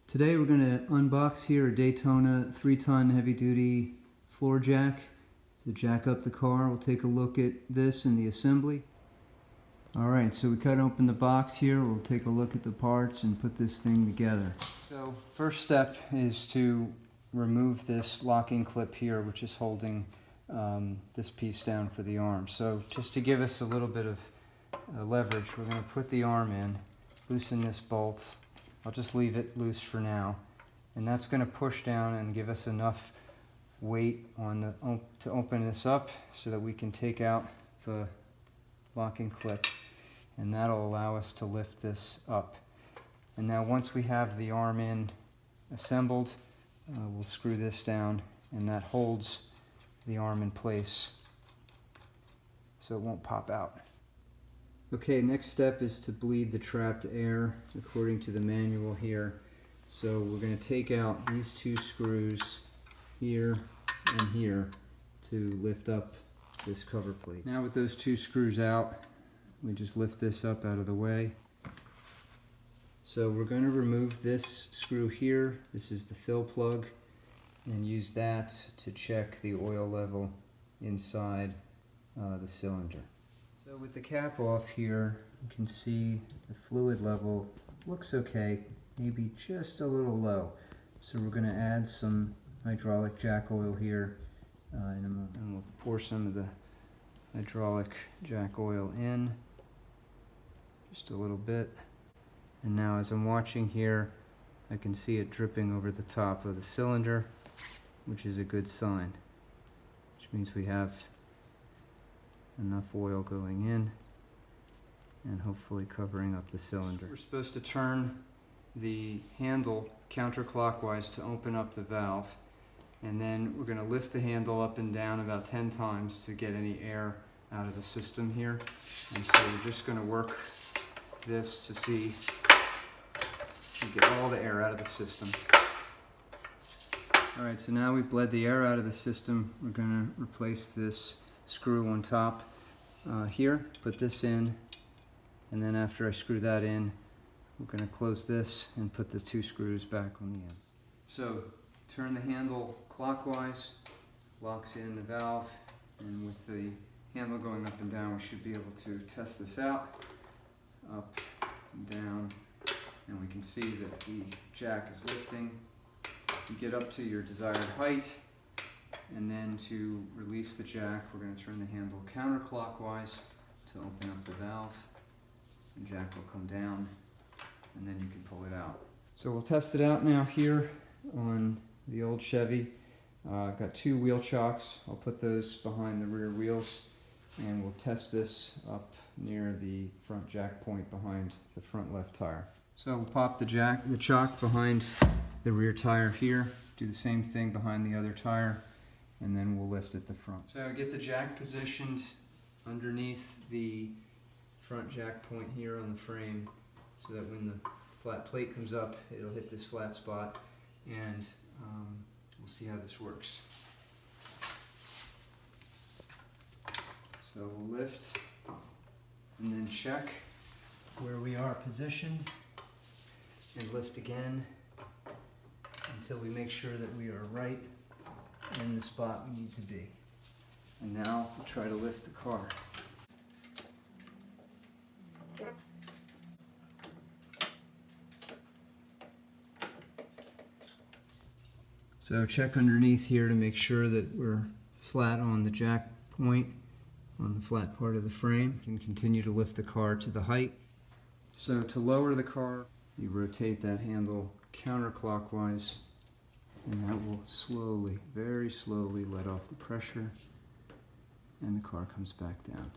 Today we're going to unbox here a Daytona 3-ton heavy-duty floor jack to jack up the car. We'll take a look at this and the assembly. Alright, so we cut open the box here. We'll take a look at the parts and put this thing together. So first step is to remove this locking clip here, which is holding this piece down for the arm. So just to give us a little bit of leverage, we're going to put the arm in, loosen this bolt. I'll just leave it loose for now, and that's going to push down and give us enough weight on the to open this up so that we can take out the locking clip, and that'll allow us to lift this up. And now once we have the arm in assembled, we'll screw this down, and that holds the arm in place so it won't pop out. Okay, next step is to bleed the trapped air according to the manual here. So we're going to take out these two screws here and here to lift up this cover plate. Now with those two screws out, we just lift this up out of the way. So we're going to remove this screw here. This is the fill plug, and use that to check the oil level inside the cylinder. So with the cap off here, you can see the fluid level looks okay, maybe just a little low. So we're going to add some hydraulic jack oil here in a moment. And we'll pour some of the hydraulic jack oil in, just a little bit. And now as I'm watching here, I can see it dripping over the top of the cylinder, which is a good sign, which means we have enough oil going in and hopefully covering up the cylinder. We're supposed to turn the handle counterclockwise to open up the valve, and then we're going to lift the handle up and down about 10 times to get any air out of the system here. And so we're just going to work this to see we get all the air out of the system. Alright, so now we've bled the air out of the system. We're going to replace this screw on top here, put this in, and then after I screw that in, we're going to close this and put the two screws back on the ends. So turn the handle clockwise, locks in the valve, and with the handle going up and down, we should be able to test this out, up and down, and we can see that the jack is lifting. You get up to your desired height, and then to release the jack, we're going to turn the handle counterclockwise to open up the valve. The jack will come down, and then you can pull it out. So we'll test it out now here on the old Chevy. I've got two wheel chocks. I'll put those behind the rear wheels, and we'll test this up near the front jack point behind the front left tire. So we'll pop the chock behind the rear tire here, do the same thing behind the other tire, and then we'll lift at the front. So get the jack positioned underneath the front jack point here on the frame so that when the flat plate comes up, it'll hit this flat spot, and we'll see how this works. So we'll lift and then check where we are positioned and lift again until we make sure that we are right in the spot we need to be. And now we'll try to lift the car. So check underneath here to make sure that we're flat on the jack point on the flat part of the frame. You can continue to lift the car to the height. So to lower the car, you rotate that handle counterclockwise, and that will slowly, very slowly let off the pressure, and the car comes back down.